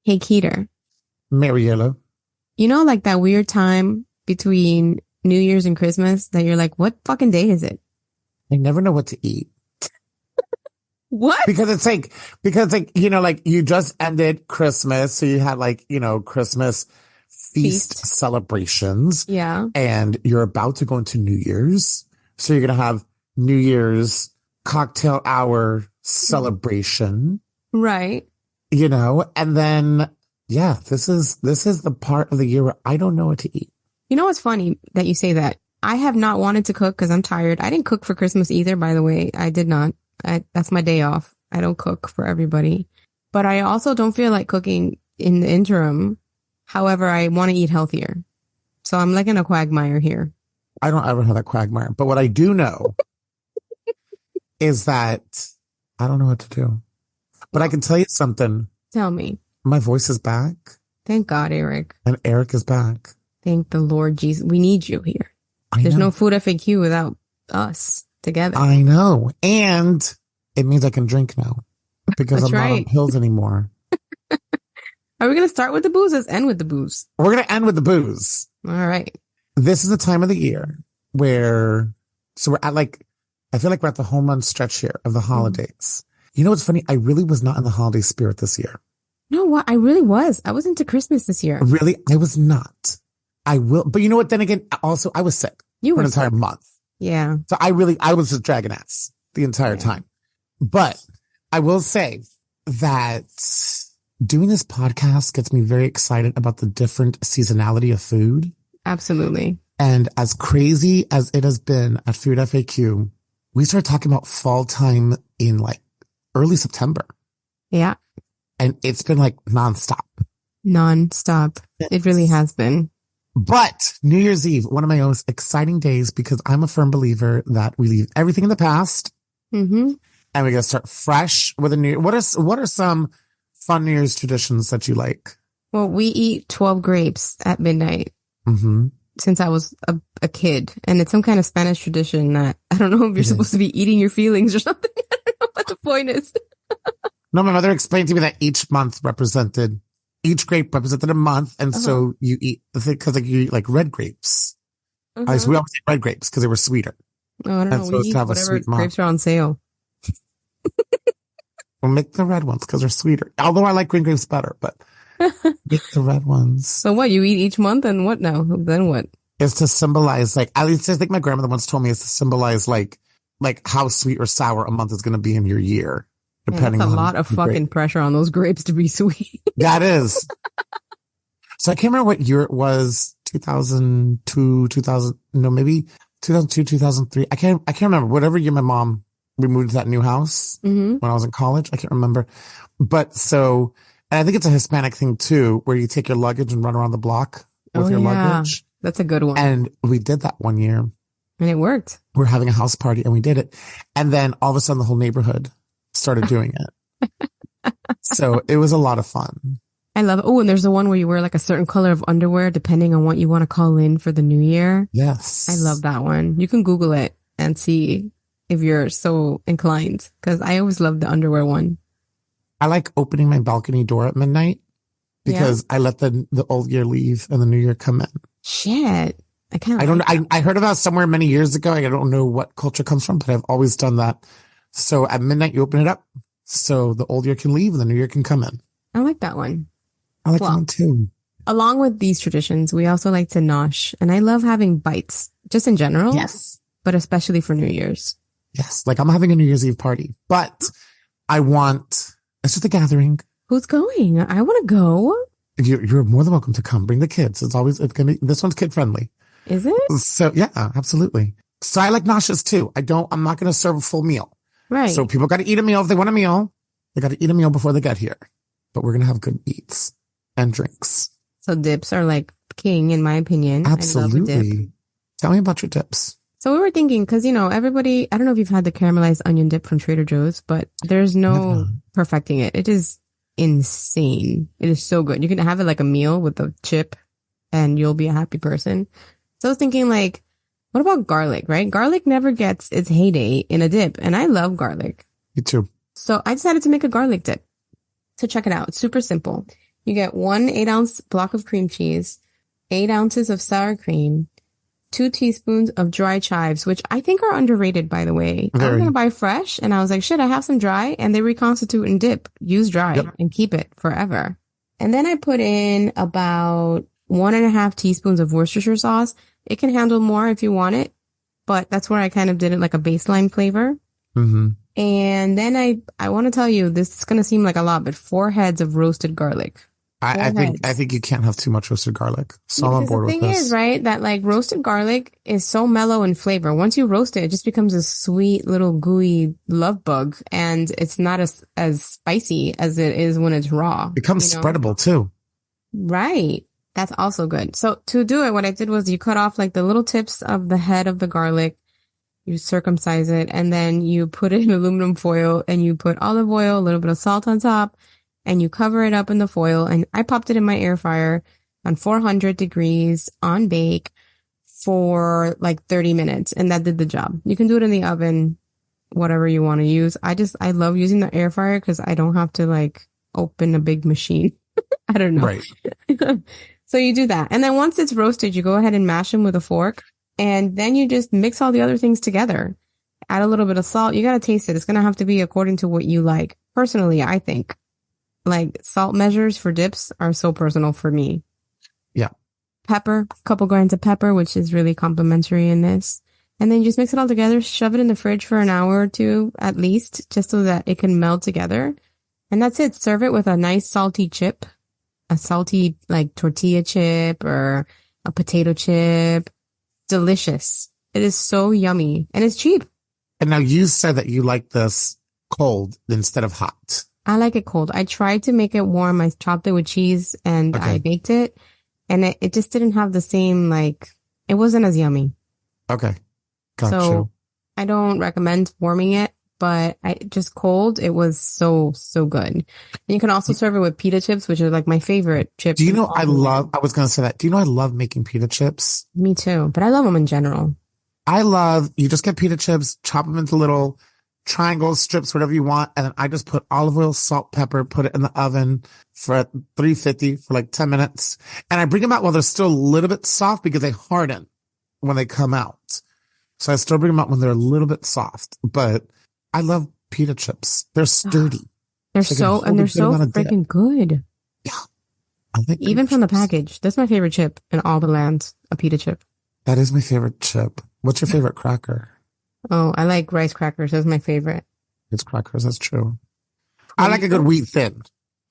Hey, Keter, Mariela. you know, like that weird time between New Year's and Christmas that you're like, what fucking day is it? I never know what to eat What? because you just ended Christmas. So you had Christmas feast Feast. celebrations Yeah. and you're about to go into New Year's. So you're going to have New Year's cocktail hour celebration, Right. and then, yeah, this is the part of the year where I don't know what to eat. You know what's funny that you say that? I have not wanted to cook because I'm tired. I didn't cook for Christmas either, by the way. I did not. That's my day off. I don't cook for everybody. But I also don't feel like cooking in the interim. However, I want to eat healthier. So I'm like in a quagmire here. I don't ever have that quagmire. But what I do know is that I don't know what to do. But I can tell you something. Tell me. My voice is back. Thank God, Eric. And Eric is back. Thank the Lord Jesus. We need you here. There's no food FAQ without us together. I know. And it means I can drink now because I'm not on pills anymore. Are we going to start with the booze? Let's end with the booze. We're going to end with the booze. All right. This is the time of the year where, so we're at I feel like we're at the home run stretch here of the holidays. You know what's funny? I really was not in the holiday spirit this year. No, what? I really was. I was into Christmas this year. Really? I was not. I will. But you know what? Then again, also, I was sick for an entire month. Yeah. So I was just dragging ass the entire time. But I will say that doing this podcast gets me very excited about the different seasonality of food. Absolutely. And as crazy as it has been at Food FAQ, we started talking about fall time in early September. Yeah. And it's been nonstop. Nonstop. It really has been. But New Year's Eve, one of my most exciting days because I'm a firm believer that we leave everything in the past and we're going to start fresh with a new. What are some fun New Year's traditions that you like? Well, we eat 12 grapes at midnight since I was a kid. And it's some kind of Spanish tradition that I don't know if you're supposed to be eating your feelings or something. I don't know what the point is. No, my mother explained to me that each grape represented a month. And so you eat, because you eat red grapes. So we always eat red grapes because they were sweeter. Oh, I don't know. We eat whatever grapes are on sale. We'll make the red ones because they're sweeter. Although I like green grapes better, but make the red ones. So what? You eat each month and what now? Then what? It's to symbolize, at least I think my grandmother once told me it's to symbolize how sweet or sour a month is going to be in your year. Depending that's on a lot of fucking pressure on those grapes to be sweet. That is. So I can't remember what year it was, 2002, 2003. I can't remember. Whatever year my mom, we moved to that new house when I was in college. I can't remember. But and I think it's a Hispanic thing too, where you take your luggage and run around the block with your luggage. That's a good one. And we did that one year. And it worked. We're having a house party and we did it. And then all of a sudden the whole neighborhood started doing it. So it was a lot of fun. I love it. Oh, and there's the one where you wear a certain color of underwear depending on what you want to call in for the new year. Yes. I love that one. You can Google it and see if you're so inclined because I always love the underwear one. I like opening my balcony door at midnight because I let the old year leave and the new year come in. Shit. I heard about somewhere many years ago. I don't know what culture comes from, but I've always done that. So at midnight, you open it up so the old year can leave and the new year can come in. I like that one. I like that one too. Along with these traditions, we also like to nosh. And I love having bites just in general. Yes. But especially for New Year's. Yes. I'm having a New Year's Eve party, but it's just a gathering. Who's going? I want to go. You're more than welcome to come. Bring the kids. It's going to be, this one's kid friendly. Is it? So yeah, absolutely. So I like noshes too. I'm not going to serve a full meal. Right. So people got to eat a meal. If they want a meal, they got to eat a meal before they get here. But we're going to have good eats and drinks. So dips are king, in my opinion. Absolutely. I love a dip. Tell me about your dips. So we were thinking, because, everybody, I don't know if you've had the caramelized onion dip from Trader Joe's, but there's no perfecting it. It is insane. It is so good. You can have it like a meal with a chip and you'll be a happy person. So I was thinking what about garlic, right? Garlic never gets its heyday in a dip, and I love garlic. Me too. So I decided to make a garlic dip. So check it out. It's super simple. You get 1 8-ounce block of cream cheese, 8 ounces of sour cream, 2 teaspoons of dry chives, which I think are underrated, by the way. I was going to buy fresh, and I was like, shit, I have some dry, and they reconstitute and dip. Use dry and keep it forever. And then I put in about 1.5 teaspoons of Worcestershire sauce. It can handle more if you want it, but that's where I kind of did it like a baseline flavor. Mm-hmm. And then I want to tell you, this is going to seem like a lot, but 4 heads of roasted garlic. I think you can't have too much roasted garlic. So I'm on board with this. The thing is, right, that like roasted garlic is so mellow in flavor. Once you roast it, it just becomes a sweet little gooey love bug, and it's not as spicy as it is when it's raw. It becomes spreadable too. Right. That's also good. So to do it, what I did was you cut off like the little tips of the head of the garlic, you circumcise it, and then you put it in aluminum foil, and you put olive oil, a little bit of salt on top, and you cover it up in the foil. And I popped it in my air fryer on 400 degrees on bake for like 30 minutes. And that did the job. You can do it in the oven, whatever you want to use. I love using the air fryer because I don't have to like open a big machine. I don't know. Right. So you do that. And then once it's roasted, you go ahead and mash them with a fork. And then you just mix all the other things together. Add a little bit of salt. You got to taste it. It's going to have to be according to what you like. Personally, I think like salt measures for dips are so personal for me. Yeah. Pepper, couple grinds of pepper, which is really complimentary in this. And then you just mix it all together, shove it in the fridge for an hour or two at least, just so that it can meld together. And that's it. Serve it with a nice salty chip, a salty like tortilla chip or a potato chip. Delicious. It is so yummy and it's cheap. And now you said that you like this cold instead of hot. I like it cold. I tried to make it warm. I chopped it with cheese and I baked it, and it just didn't have the same, like, it wasn't as yummy. Okay. Gotcha. So I don't recommend warming it, but just cold, it was so good. And you can also serve it with pita chips, which are like my favorite chips. Do you know, I was going to say that. Do you know I love making pita chips? Me too, but I love them in general. You just get pita chips, chop them into little triangles, strips, whatever you want. And then I just put olive oil, salt, pepper, put it in the oven for 350 for like 10 minutes. And I bring them out while they're still a little bit soft because they harden when they come out. So I still bring them out when they're a little bit soft, but I love pita chips. They're sturdy. They're so freaking good. Yeah. I like even from the package. That's my favorite chip in all the land, a pita chip. That is my favorite chip. What's your favorite cracker? Oh, I like rice crackers. That's my favorite. It's crackers. That's true. I like a good wheat thin.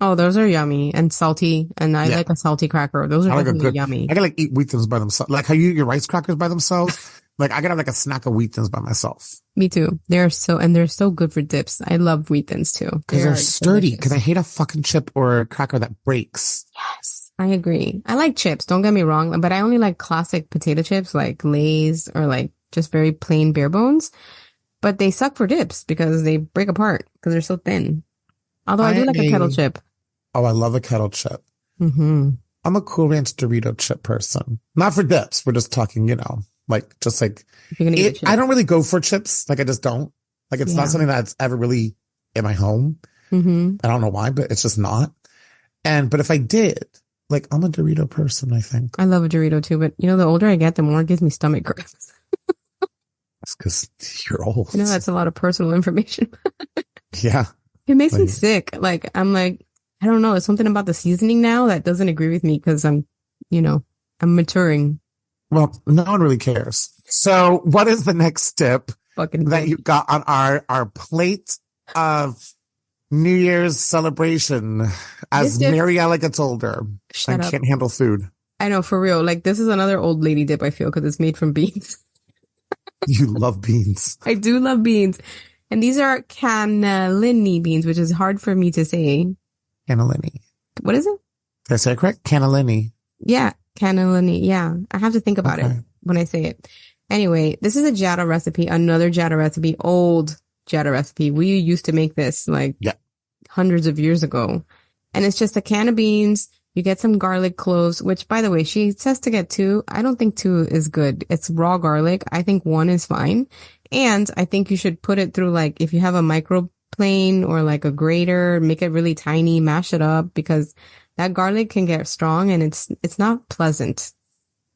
Oh, those are yummy and salty. And I like a salty cracker. Those are definitely yummy. I can like eat wheat thins by themselves. Like how you eat your rice crackers by themselves. Like I can have like a snack of wheat thins by myself. Me too. They're so good for dips. I love wheat thins too. Because they're sturdy. Because I hate a fucking chip or a cracker that breaks. Yes, I agree. I like chips. Don't get me wrong. But I only like classic potato chips like Lay's or like just very plain bare bones. But they suck for dips because they break apart because they're so thin. Although I do like a kettle chip. Oh, I love a kettle chip. Mm-hmm. I'm a Cool Ranch Dorito chip person. Not for dips. We're just talking, like, just like, I don't really go for chips. Like, I just don't. Like, it's not something that's ever really in my home. Mm-hmm. I don't know why, but it's just not. But if I did, like, I'm a Dorito person, I think. I love a Dorito too, but the older I get, the more it gives me stomach cramps. That's because you're old. That's a lot of personal information. Yeah. It makes me sick. Like, I'm like, I don't know. It's something about the seasoning now that doesn't agree with me because I'm maturing. Well, no one really cares. So what is the next tip that you got on our plate of New Year's celebration as Mariela gets older and can't handle food? I know, for real. Like, this is another old lady dip, I feel, because it's made from beans. You love beans. I do love beans. And these are cannellini beans, which is hard for me to say. Cannellini. What is it? Did I say it correct? Cannellini. Yeah, cannellini. Yeah. I have to think about it when I say it. Anyway, this is a giada recipe, another giada recipe, old giada recipe. We used to make this like hundreds of years ago. And it's just a can of beans. You get some garlic cloves, which, by the way, she says to get 2. I don't think 2 is good. It's raw garlic. I think 1 is fine. And I think you should put it through, like, if you have a microplane or like a grater, make it really tiny, mash it up, because that garlic can get strong and it's not pleasant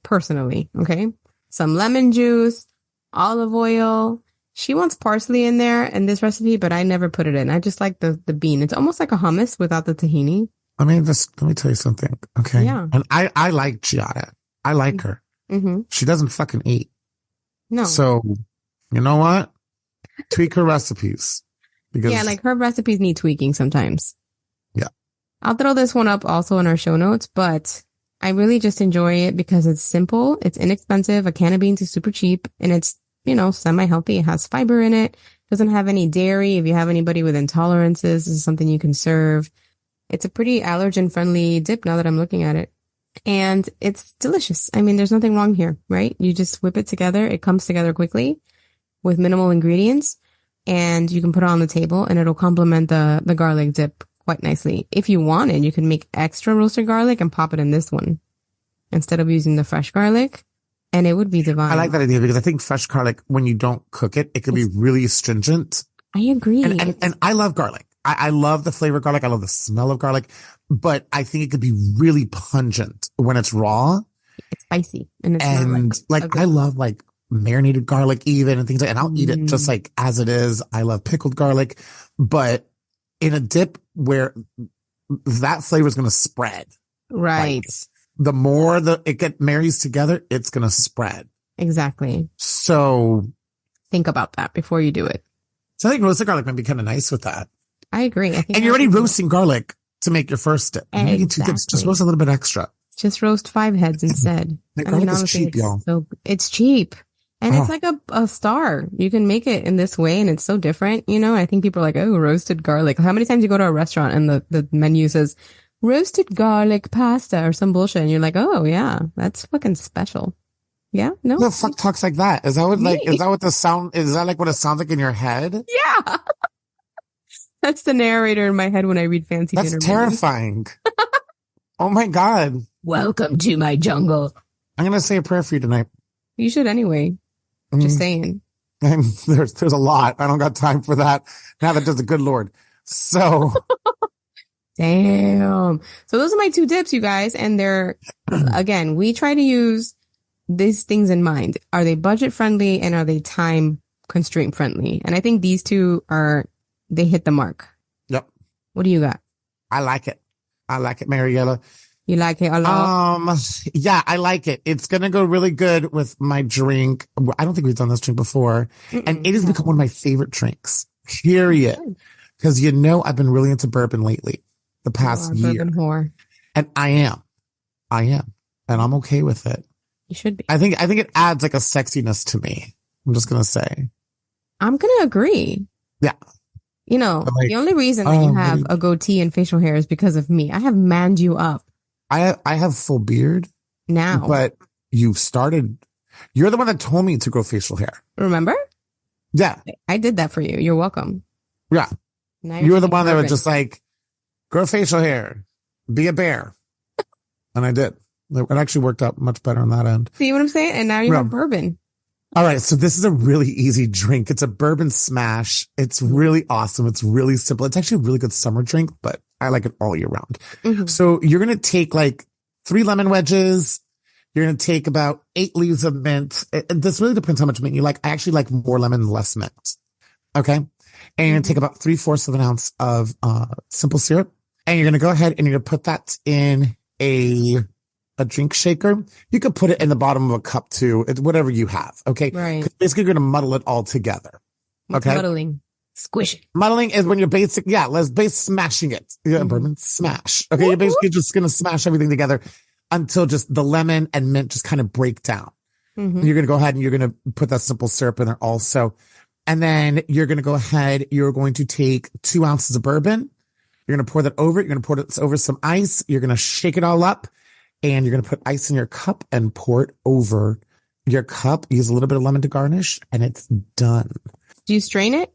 personally. Okay. Some lemon juice, olive oil. She wants parsley in there in this recipe, but I never put it in. I just like the bean. It's almost like a hummus without the tahini. I mean, let me tell you something. Okay. Yeah. And I like Giada. I like her. Mm-hmm. She doesn't fucking eat. No. So, you know what? Tweak her recipes. Because yeah, like her recipes need tweaking sometimes. Yeah. I'll throw this one up also in our show notes, but I really just enjoy it because it's simple, it's inexpensive, a can of beans is super cheap, and it's, semi-healthy. It has fiber in it, doesn't have any dairy. If you have anybody with intolerances, this is something you can serve. It's a pretty allergen-friendly dip now that I'm looking at it. And it's delicious. I mean, there's nothing wrong here, right? You just whip it together. It comes together quickly with minimal ingredients, and you can put it on the table, and it'll complement the garlic dip quite nicely. If you wanted, you can make extra roasted garlic and pop it in this one instead of using the fresh garlic, and it would be divine. I like that idea because I think fresh garlic, when you don't cook it, it can be really astringent. I agree. And I love garlic. I love the flavor of garlic. I love the smell of garlic, but I think it could be really pungent when it's raw. It's spicy. And I love like marinated garlic even and things like that. And I'll eat it just like as it is. I love pickled garlic, but in a dip where that flavor is going to spread. Right. Like, the more it marries together, it's going to spread. Exactly. So think about that before you do it. So I think roasted garlic might be kind of nice with that. I agree. And you're already roasting garlic to make your first dip. Exactly. Making 2 dips, just roast a little bit extra. Just roast 5 heads instead. Garlic is cheap, y'all. So it's cheap. And it's like a star. You can make it in this way and it's so different. I think people are like, oh, roasted garlic. How many times you go to a restaurant and the menu says roasted garlic pasta or some bullshit. And you're like, oh yeah, that's fucking special. Yeah. No. Who the fuck talks like that? Is that what is that like what it sounds like in your head? Yeah. That's the narrator in my head when I read fancy dinner. That's terrifying. Oh my God. Welcome to my jungle. I'm going to say a prayer for you tonight. You should anyway. Just saying. And there's a lot. I don't got time for that. Now that does the good Lord. So. Damn. So those are my 2 dips, you guys. And they're, again, we try to use these things in mind. Are they budget friendly and are they time constraint friendly? And I think these 2 they hit the mark. Yep. What do you got? I like it, Mariela. You like it a lot? Yeah, I like it. It's going to go really good with my drink. I don't think we've done this drink before. And it has become one of my favorite drinks, period. Because I've been really into bourbon lately, the past year. Bourbon whore. And I am. And I'm okay with it. You should be. I think it adds like a sexiness to me. I'm just going to say. I'm going to agree. Yeah. The only reason that you have a goatee and facial hair is because of me. I have manned you up. I have full beard now, but you're the one that told me to grow facial hair. Remember? Yeah. I did that for you. You're welcome. Yeah. You were the one that was just like, grow facial hair, be a bear. And I did. It actually worked out much better on that end. See what I'm saying? And now you have bourbon. All right. So this is a really easy drink. It's a bourbon smash. It's really awesome. It's really simple. It's actually a really good summer drink, but I like it all year round. Mm-hmm. So you're going to take like 3 lemon wedges. You're going to take about 8 leaves of mint. This really depends how much mint you like. I actually like more lemon and less mint. Okay. And you're going to take about 3/4 of an ounce of simple syrup. And you're going to go ahead and you're going to put that in a drink shaker. You could put it in the bottom of a cup too. It's whatever you have. Okay. Right. Basically, you're going to muddle it all together. What's muddling? Squish it. Muddling is when you're let's smashing it. Yeah, bourbon smash. Okay. You're basically just going to smash everything together until just the lemon and mint just kind of break down. Mm-hmm. You're going to go ahead and you're going to put that simple syrup in there also. And then you're going to go ahead. You're going to take 2 ounces of bourbon. You're going to pour that over it. You're going to pour it over some ice. You're going to shake it all up. And you're going to put ice in your cup and pour it over your cup. Use a little bit of lemon to garnish, and it's done. Do you strain it?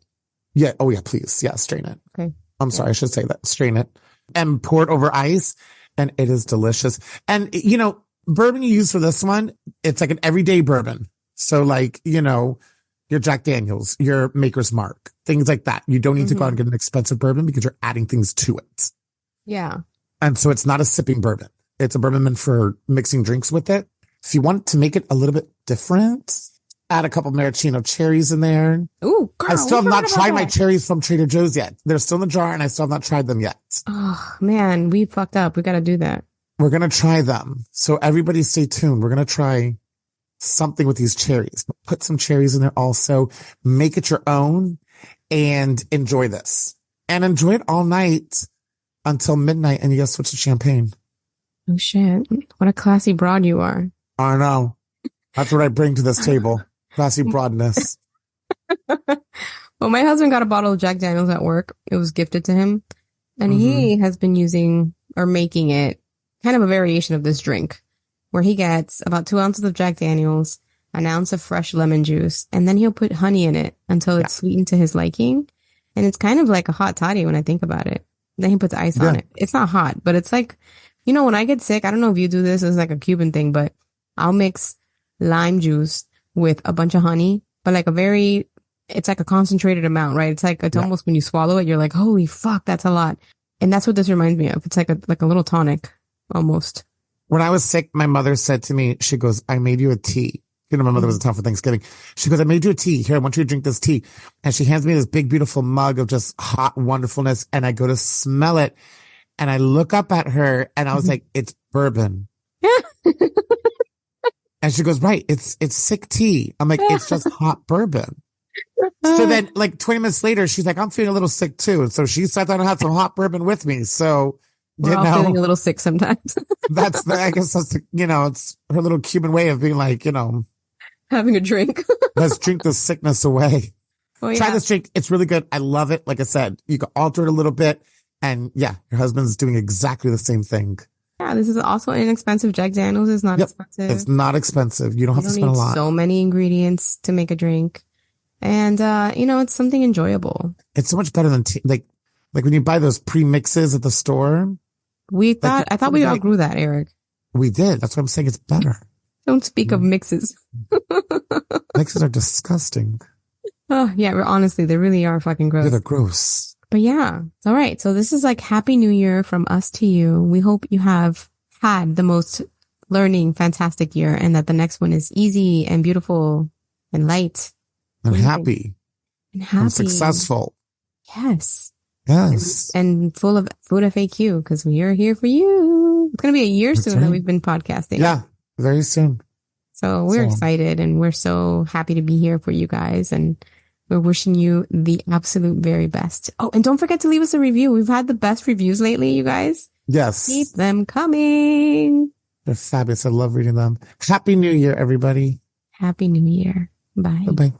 Yeah. Oh, yeah, please. Yeah, strain it. Okay. I'm sorry. I should say that. Strain it and pour it over ice, and it is delicious. And, bourbon you use for this one, it's like an everyday bourbon. So, like, your Jack Daniels, your Maker's Mark, things like that. You don't need to go out and get an expensive bourbon because you're adding things to it. Yeah. And so it's not a sipping bourbon. It's a bourbon meant for mixing drinks with it. If you want to make it a little bit different, add a couple maraschino cherries in there. Ooh, girl, I still have not tried my cherries from Trader Joe's yet. They're still in the jar and I still have not tried them yet. Oh, man, we fucked up. We got to do that. We're going to try them. So everybody stay tuned. We're going to try something with these cherries. Put some cherries in there also. Make it your own and enjoy this. And enjoy it all night until midnight and you gotta switch to champagne. Oh, shit. What a classy broad you are. I know. That's what I bring to this table. Classy broadness. Well, my husband got a bottle of Jack Daniels at work. It was gifted to him. And he has been using or making it kind of a variation of this drink where he gets about 2 ounces of Jack Daniels, an ounce of fresh lemon juice, and then he'll put honey in it until it's sweetened to his liking. And it's kind of like a hot toddy when I think about it. Then he puts ice on it. It's not hot, but it's like, you know, when I get sick, I don't know if you do this, it's like a Cuban thing, but I'll mix lime juice with a bunch of honey, but like it's like a concentrated amount, right? It's like, it's almost when you swallow it, you're like, holy fuck, that's a lot. And that's what this reminds me of. It's like a little tonic almost. When I was sick, my mother said to me, she goes, I made you a tea. You know, my mother was in town for Thanksgiving. She goes, I made you a tea. Here, I want you to drink this tea. And she hands me this big, beautiful mug of just hot wonderfulness. And I go to smell it. And I look up at her and I was like, it's bourbon. And she goes, right, it's sick tea. I'm like, it's just hot bourbon. So then like 20 minutes later, she's like, I'm feeling a little sick too. And so she sat down and had some hot bourbon with me. So, we're all feeling a little sick sometimes. I guess that's, it's her little Cuban way of being like, having a drink. Let's drink the sickness away. Oh, yeah. Try this drink. It's really good. I love it. Like I said, you can alter it a little bit. And yeah, your husband's doing exactly the same thing. Yeah, this is also inexpensive. Jack Daniels is not expensive. It's not expensive. You don't have to spend a lot. So many ingredients to make a drink. And, it's something enjoyable. It's so much better than like when you buy those pre-mixes at the store. I thought we outgrew that, Eric. We did. That's what I'm saying. It's better. Don't speak of mixes. Mixes are disgusting. Oh, yeah. Honestly, they really are fucking gross. Yeah, they're gross. But yeah. All right. So this is like Happy New Year from us to you. We hope you have had the most learning, fantastic year and that the next one is easy and beautiful and light. And happy. And successful. Yes. Yes. And full of food FAQ because we are here for you. It's going to be a year soon that we've been podcasting. Yeah. Very soon. So we're excited and we're so happy to be here for you guys. And we're wishing you the absolute very best. Oh, and don't forget to leave us a review. We've had the best reviews lately, you guys. Yes. Keep them coming. They're fabulous. I love reading them. Happy New Year, everybody. Happy New Year. Bye. Bye-bye.